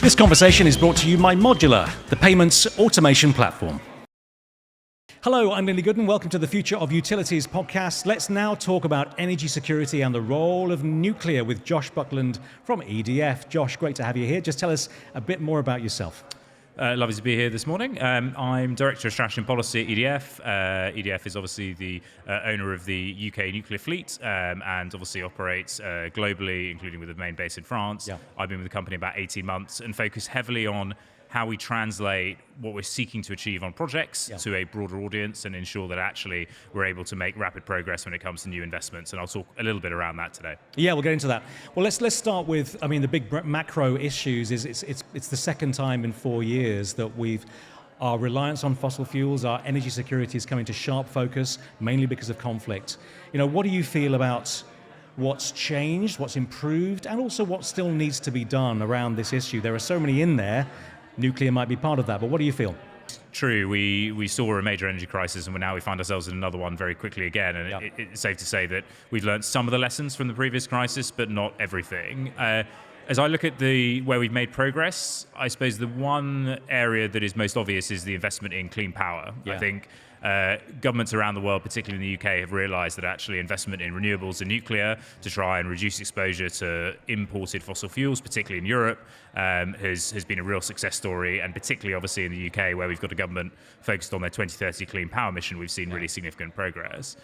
This conversation is brought to you by Modular, the payments automation platform. Hello, I'm Lily Gooden. Welcome to the Future of Utilities podcast. Let's now talk about energy security and the role of nuclear with Josh Buckland from EDF. Josh, great to have you here. Just tell us a bit more about yourself. Lovely to be here this morning. I'm Director of Strategy and Policy at EDF. EDF is obviously the owner of the UK nuclear fleet and obviously operates globally, including with the main base in France. Yeah. I've been with the company about 18 months and focus heavily on how we translate what we're seeking to achieve on projects to a broader audience and ensure that actually we're able to make rapid progress when it comes to new investments. And I'll talk a little bit around that today. Yeah, we'll get into that. Well, let's start with, the big macro issues is it's the second time in 4 years that our reliance on fossil fuels, our energy security is coming to sharp focus, mainly because of conflict. What do you feel about what's changed, what's improved, and also what still needs to be done around this issue? There are so many in there. Nuclear might be part of that, but what do you feel? True, we saw a major energy crisis and now we find ourselves in another one very quickly again. And it's safe to say that we've learned some of the lessons from the previous crisis, but not everything. As I look at where we've made progress, I suppose the one area that is most obvious is the investment in clean power. Yeah. I think governments around the world, particularly in the UK, have realised that actually investment in renewables and nuclear to try and reduce exposure to imported fossil fuels, particularly in Europe, has been a real success story. And particularly, obviously, in the UK, where we've got a government focused on their 2030 clean power mission, we've seen really significant progress.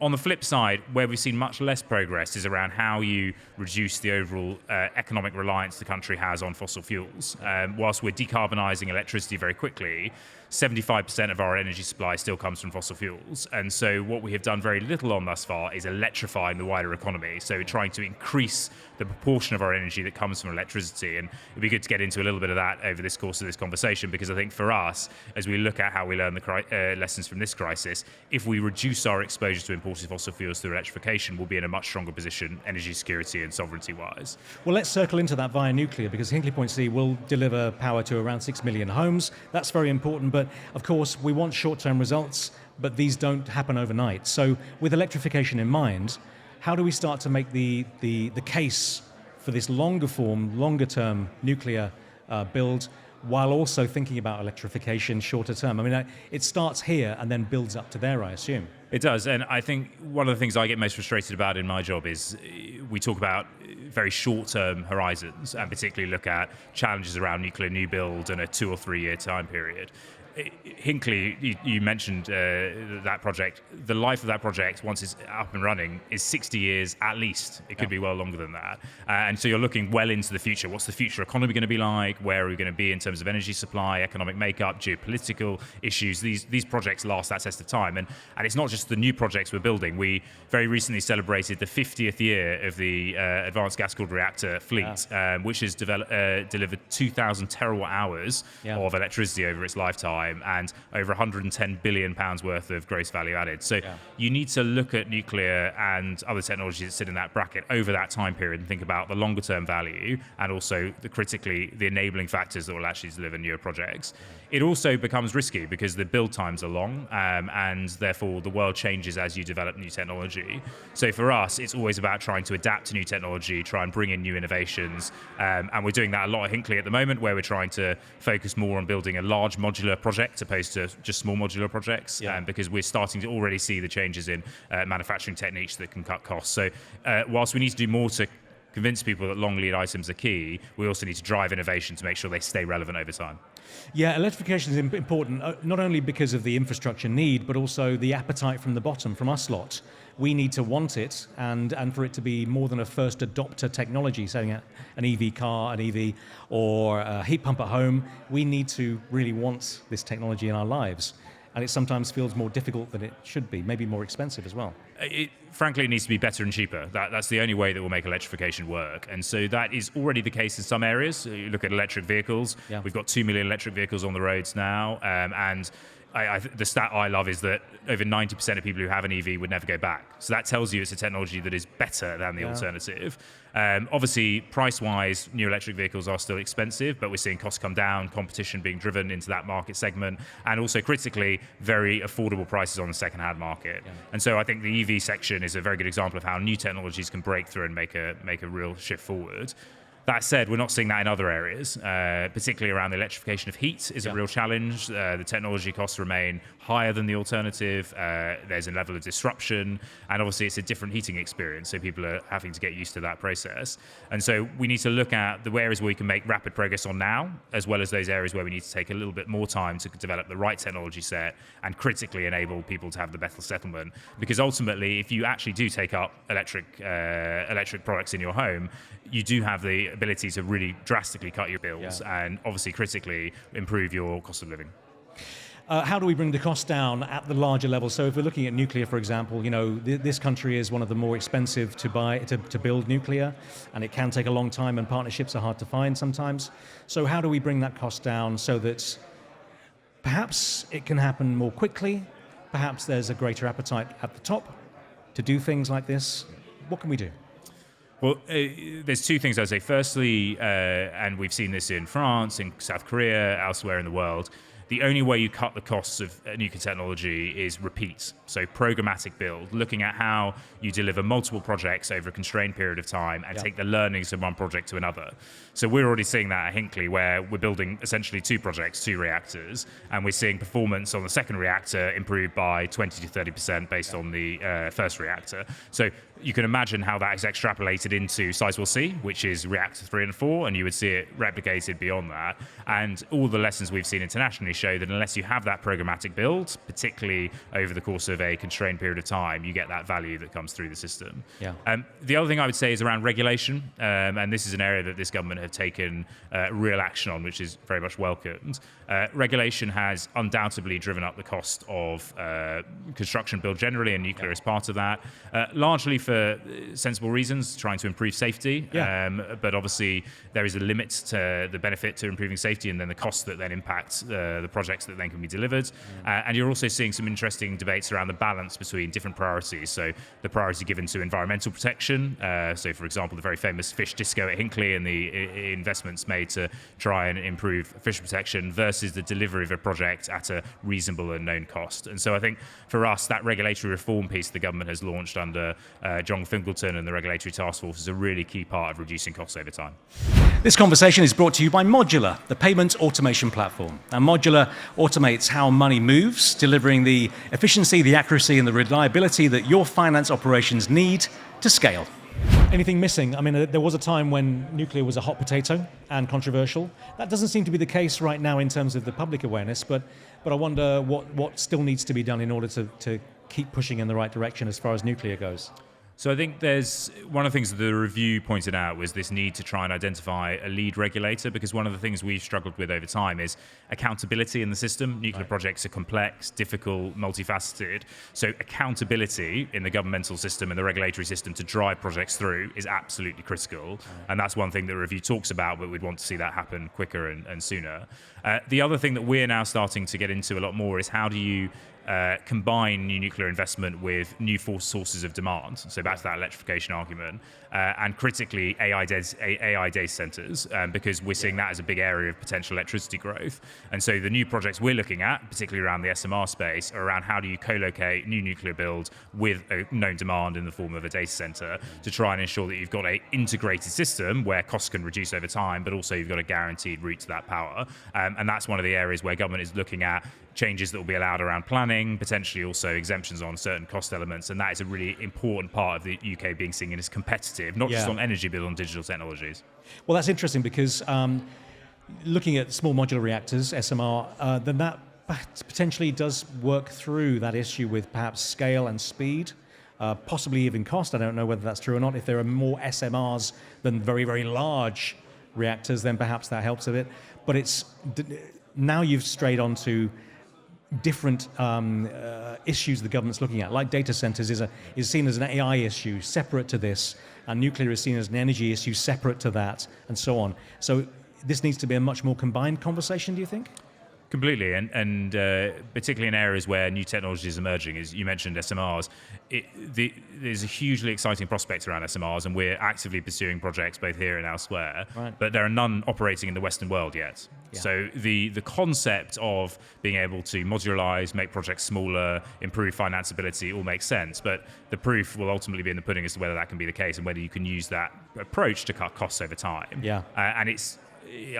On the flip side, where we've seen much less progress is around how you reduce the overall economic reliance the country has on fossil fuels. Whilst we're decarbonising electricity very quickly, 75% of our energy supply still comes from fossil fuels. And so what we have done very little on thus far is electrifying the wider economy. So trying to increase the proportion of our energy that comes from electricity. And it'd be good to get into a little bit of that over this course of this conversation, because I think for us, as we look at how we learn the lessons from this crisis, if we reduce our exposure to imported fossil fuels through electrification, we'll be in a much stronger position energy security and sovereignty-wise. Well, let's circle into that via nuclear, because Hinkley Point C will deliver power to around 6 million homes. That's very important, but of course we want short-term results, but these don't happen overnight. So with electrification in mind, how do we start to make the case for this longer-term nuclear build, while also thinking about electrification shorter term? It starts here and then builds up to there, I assume. It does, and I think one of the things I get most frustrated about in my job is we talk about very short-term horizons and particularly look at challenges around nuclear new build and a 2 or 3 year time period. Hinkley, you mentioned that project. The life of that project, once it's up and running, is 60 years at least. It could be well longer than that. And so you're looking well into the future. What's the future economy going to be like? Where are we going to be in terms of energy supply, economic makeup, geopolitical issues? These projects last that test of time. And it's not just the new projects we're building. We very recently celebrated the 50th year of the advanced gas-cooled reactor fleet, which has delivered 2,000 terawatt hours of electricity over its lifetime, and over £110 billion worth of gross value added. So you need to look at nuclear and other technologies that sit in that bracket over that time period and think about the longer term value and also the enabling factors that will actually deliver newer projects. It also becomes risky because the build times are long and therefore the world changes as you develop new technology. So for us, it's always about trying to adapt to new technology, try and bring in new innovations. And we're doing that a lot at Hinkley at the moment, where we're trying to focus more on building a large modular project opposed to just small modular projects, because we're starting to already see the changes in manufacturing techniques that can cut costs. So whilst we need to do more to convince people that long lead items are key, we also need to drive innovation to make sure they stay relevant over time. Yeah, electrification is important, not only because of the infrastructure need, but also the appetite from the bottom, from us lot. We need to want it, and for it to be more than a first adopter technology, saying an EV car, an EV, or a heat pump at home. We need to really want this technology in our lives. And it sometimes feels more difficult than it should be, maybe more expensive as well. Frankly, it needs to be better and cheaper. That's the only way that will make electrification work. And so that is already the case in some areas. You look at electric vehicles. We've got 2 million electric vehicles on the roads now. And the stat I love is that over 90% of people who have an EV would never go back. So that tells you it's a technology that is better than the alternative. Obviously, price-wise, new electric vehicles are still expensive, but we're seeing costs come down, competition being driven into that market segment, and also critically, very affordable prices on the second-hand market. And so I think the EV section is a very good example of how new technologies can break through and make a real shift forward. That said, we're not seeing that in other areas, particularly around the electrification of heat is a real challenge. The technology costs remain higher than the alternative. There's a level of disruption, and obviously it's a different heating experience, so people are having to get used to that process. And so we need to look at the areas where we can make rapid progress on now, as well as those areas where we need to take a little bit more time to develop the right technology set and critically enable people to have the better settlement. Because ultimately, if you actually do take up electric products in your home, you do have the ability to really drastically cut your bills and obviously critically improve your cost of living. How do we bring the cost down at the larger level? So if we're looking at nuclear, for example, this country is one of the more expensive to build nuclear, and it can take a long time, and partnerships are hard to find sometimes. So how do we bring that cost down so that perhaps it can happen more quickly? Perhaps there's a greater appetite at the top to do things like this. What can we do? Well, there's two things I'd say. Firstly, and we've seen this in France, in South Korea, elsewhere in the world, the only way you cut the costs of nuclear technology is repeat. So programmatic build, looking at how you deliver multiple projects over a constrained period of time and take the learnings from one project to another. So we're already seeing that at Hinkley, where we're building essentially 2 projects, 2 reactors, and we're seeing performance on the second reactor improved by 20 to 30% based on the first reactor. So you can imagine how that is extrapolated into Sizewell C, which is reactor 3 and 4, and you would see it replicated beyond that. And all the lessons we've seen internationally show that unless you have that programmatic build, particularly over the course of a constrained period of time, you get that value that comes through the system. The other thing I would say is around regulation, and this is an area that this government have taken real action on, which is very much welcomed. Regulation has undoubtedly driven up the cost of construction build generally, and nuclear is part of that, largely for sensible reasons, trying to improve safety. But obviously there is a limit to the benefit to improving safety, and then the cost that then impacts the projects that then can be delivered. And you're also seeing some interesting debates around the balance between different priorities. So the priority given to environmental protection. So for example, the very famous fish disco at Hinkley and the investments made to try and improve fish protection versus the delivery of a project at a reasonable and known cost. And so I think for us, that regulatory reform piece the government has launched under John Fingleton and the Regulatory Task Force is a really key part of reducing costs over time. This conversation is brought to you by Modular, the payments automation platform. And Modular automates how money moves, delivering the efficiency, the accuracy, and the reliability that your finance operations need to scale. Anything missing? I mean, there was a time when nuclear was a hot potato and controversial. That doesn't seem to be the case right now in terms of the public awareness, but I wonder what still needs to be done in order to keep pushing in the right direction as far as nuclear goes. So I think there's one of the things that the review pointed out was this need to try and identify a lead regulator, because one of the things we've struggled with over time is accountability in the system. Nuclear projects are complex, difficult, multifaceted. So accountability in the governmental system and the regulatory system to drive projects through is absolutely critical. And that's one thing that the review talks about, but we'd want to see that happen quicker and sooner. The other thing that we're now starting to get into a lot more is how do you combine new nuclear investment with new sources of demand. So back to that electrification argument, and critically AI data centers, because we're seeing that as a big area of potential electricity growth. And so the new projects we're looking at, particularly around the SMR space, are around how do you co-locate new nuclear builds with a known demand in the form of a data center to try and ensure that you've got an integrated system where costs can reduce over time, but also you've got a guaranteed route to that power. And that's one of the areas where government is looking at changes that will be allowed around planning, potentially also exemptions on certain cost elements, and that is a really important part of the UK being seen as competitive, not just on energy but on digital technologies. Well, that's interesting because looking at small modular reactors, SMR, then that potentially does work through that issue with perhaps scale and speed, possibly even cost. I don't know whether that's true or not. If there are more SMRs than very, very large reactors, then perhaps that helps a bit. But it's now you've strayed onto different issues the government's looking at, like data centers is seen as an AI issue separate to this, and nuclear is seen as an energy issue separate to that, and so on. So this needs to be a much more combined conversation, do you think? Completely, and particularly in areas where new technology is emerging, as you mentioned, SMRs. There's a hugely exciting prospect around SMRs, and we're actively pursuing projects both here and elsewhere. Right. But there are none operating in the Western world yet. Yeah. So the concept of being able to modularize, make projects smaller, improve financeability all makes sense. But the proof will ultimately be in the pudding as to whether that can be the case and whether you can use that approach to cut costs over time. Yeah. And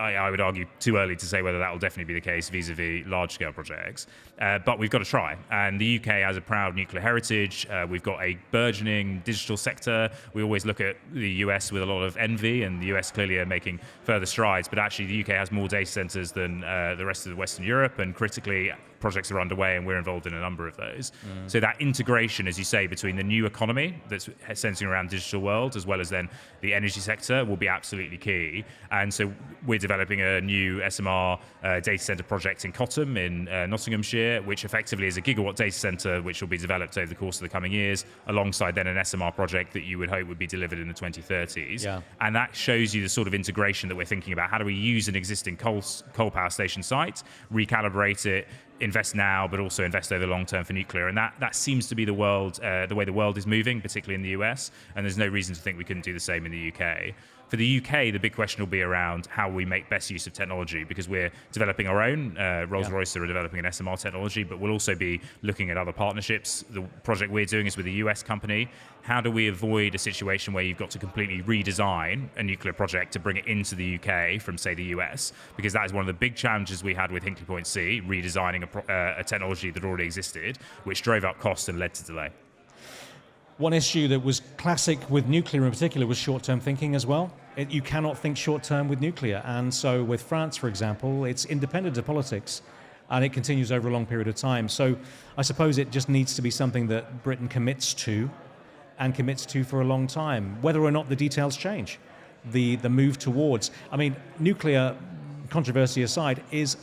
I would argue too early to say whether that will definitely be the case vis-a-vis large-scale projects. But we've got to try. And the UK has a proud nuclear heritage. We've got a burgeoning digital sector. We always look at the US with a lot of envy, and the US clearly are making further strides. But actually, the UK has more data centers than the rest of Western Europe, and critically, projects are underway, and we're involved in a number of those. So that integration, as you say, between the new economy that's centering around digital world, as well as then the energy sector, will be absolutely key. And so we're developing a new SMR data center project in Cottam in Nottinghamshire, which effectively is a gigawatt data center, which will be developed over the course of the coming years, alongside then an SMR project that you would hope would be delivered in the 2030s. Yeah. And that shows you the sort of integration that we're thinking about. How do we use an existing coal power station site, recalibrate it, invest now, but also invest over the long term for nuclear. And that seems to be the way the world is moving, particularly in the US. And there's no reason to think we couldn't do the same in the UK. For the UK, the big question will be around how we make best use of technology, because we're developing our own. Rolls-Royce are developing an SMR technology, but we'll also be looking at other partnerships. The project we're doing is with a US company. How do we avoid a situation where you've got to completely redesign a nuclear project to bring it into the UK from, say, the US? Because that is one of the big challenges we had with Hinkley Point C, redesigning a technology that already existed, which drove up costs and led to delay. One issue that was classic with nuclear in particular was short-term thinking as well. You cannot think short-term with nuclear. And so with France, for example, it's independent of politics, and it continues over a long period of time. So I suppose it just needs to be something that Britain commits to, and commits to for a long time, whether or not the details change. The move towards, nuclear, controversy aside, is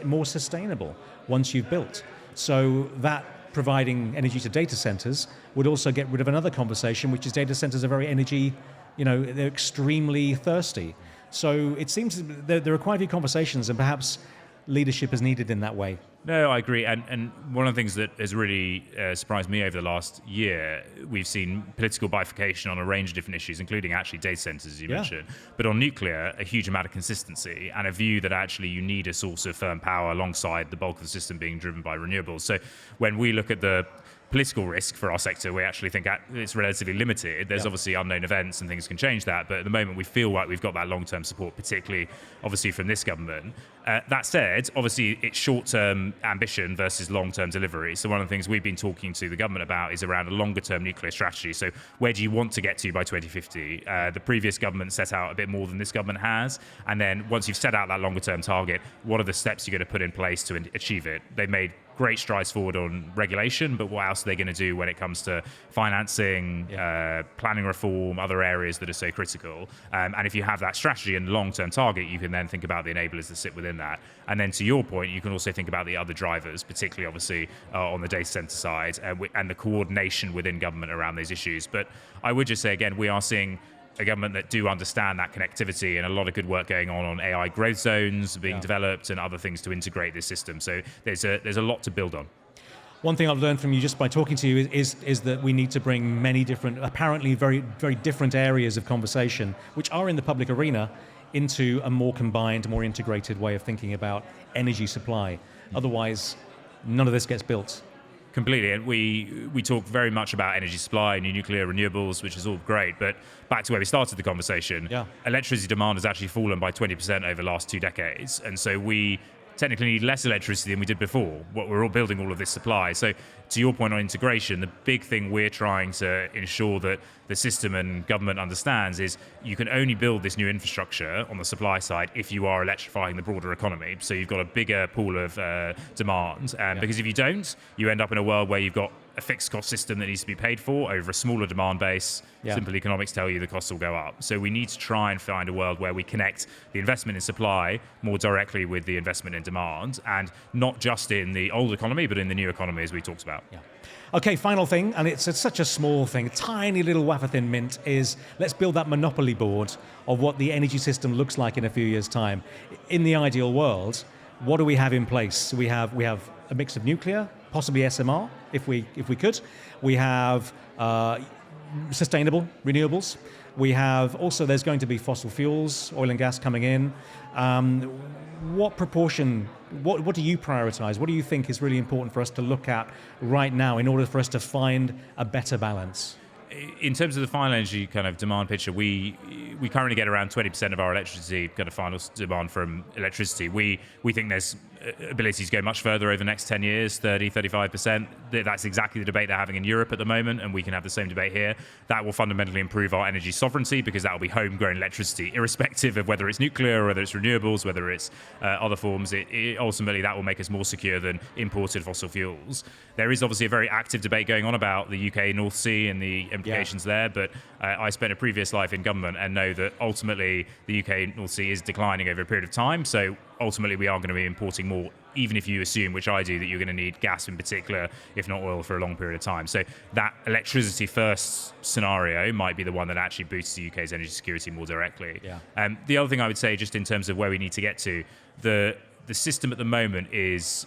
more sustainable once you've built. So that providing energy to data centers would also get rid of another conversation, which is data centers are very energy, they're extremely thirsty. So it seems there are quite a few conversations, and perhaps leadership is needed in that way. No, I agree. And one of the things that has really surprised me over the last year, we've seen political bifurcation on a range of different issues, including actually data centers, as you mentioned. But on nuclear, a huge amount of consistency and a view that actually you need a source of firm power alongside the bulk of the system being driven by renewables. So when we look at the political risk for our sector, we actually think it's relatively limited. There's obviously unknown events and things can change that, but at the moment we feel like we've got that long-term support, particularly obviously from this government. That said, obviously it's short-term ambition versus long-term delivery. So one of the things we've been talking to the government about is around a longer-term nuclear strategy. So where do you want to get to by 2050? The previous government set out a bit more than this government has. And then once you've set out that longer-term target, what are the steps you're going to put in place to achieve it? They've made great strides forward on regulation, but what else are they going to do when it comes to financing, planning reform, other areas that are so critical? And if you have that strategy and long-term target, you can then think about the enablers that sit within that. And then to your point, you can also think about the other drivers, particularly obviously on the data center side, and the coordination within government around those issues. But I would just say, again, we are seeing a government that do understand that connectivity, and a lot of good work going on AI growth zones being developed and other things to integrate this system. So there's a lot to build on. One thing I've learned from you just by talking to you is that we need to bring many different, apparently very, very different areas of conversation, which are in the public arena, into a more combined, more integrated way of thinking about energy supply. Otherwise, none of this gets built. Completely, and we talk very much about energy supply, new nuclear, renewables, which is all great, but back to where we started the conversation, electricity demand has actually fallen by 20% over the last 2 decades, and so we technically need less electricity than we did before. We're all building all of this supply. So to your point on integration, the big thing we're trying to ensure that the system and government understands is you can only build this new infrastructure on the supply side if you are electrifying the broader economy. So you've got a bigger pool of demand. Because if you don't, you end up in a world where you've got a fixed cost system that needs to be paid for over a smaller demand base. Simple economics tell you the costs will go up. So we need to try and find a world where we connect the investment in supply more directly with the investment in demand, and not just in the old economy, but in the new economy, as we talked about. Okay, final thing, and it's such a small thing, a tiny little wafer-thin mint, is let's build that monopoly board of what the energy system looks like in a few years' time. In the ideal world, what do we have in place? We have a mix of nuclear, possibly SMR, if we could. We have sustainable renewables. We have also, there's going to be fossil fuels, oil and gas coming in. What proportion, what do you prioritize? What do you think is really important for us to look at right now in order for us to find a better balance? In terms of the final energy kind of demand picture, we currently get around 20% of our electricity kind of final demand from electricity. We think there's ability to go much further over the next 10 years, 30, 35%. That's exactly the debate they're having in Europe at the moment, and we can have the same debate here. That will fundamentally improve our energy sovereignty because that will be homegrown electricity, irrespective of whether it's nuclear or whether it's renewables, whether it's other forms. Ultimately, that will make us more secure than imported fossil fuels. There is obviously a very active debate going on about the UK North Sea and the implications there, but I spent a previous life in government and know that ultimately the UK North Sea is declining over a period of time. So ultimately we are going to be importing more, even if you assume, which I do, that you're going to need gas in particular, if not oil, for a long period of time. So that electricity first scenario might be the one that actually boosts the UK's energy security more directly. The other thing I would say, just in terms of where we need to get to, the system at the moment is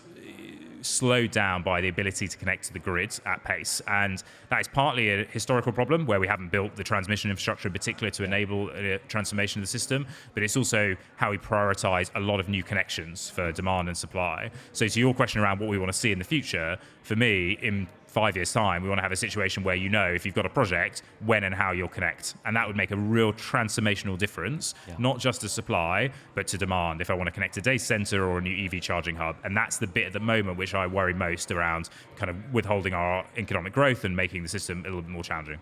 slowed down by the ability to connect to the grid at pace. And that is partly a historical problem where we haven't built the transmission infrastructure in particular to enable a transformation of the system, but it's also how we prioritize a lot of new connections for demand and supply. So to your question around what we want to see in the future, for me, in 5 years' time, we want to have a situation where you know if you've got a project, when and how you'll connect. And that would make a real transformational difference, not just to supply, but to demand, if I want to connect a data center or a new EV charging hub. And that's the bit at the moment which I worry most around kind of withholding our economic growth and making the system a little bit more challenging.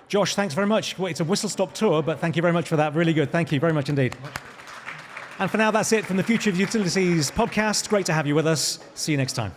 Josh, thanks very much. Well, it's a whistle-stop tour, but thank you very much for that. Really good. Thank you very much indeed. And for now, that's it from the Future of Utilities podcast. Great to have you with us. See you next time.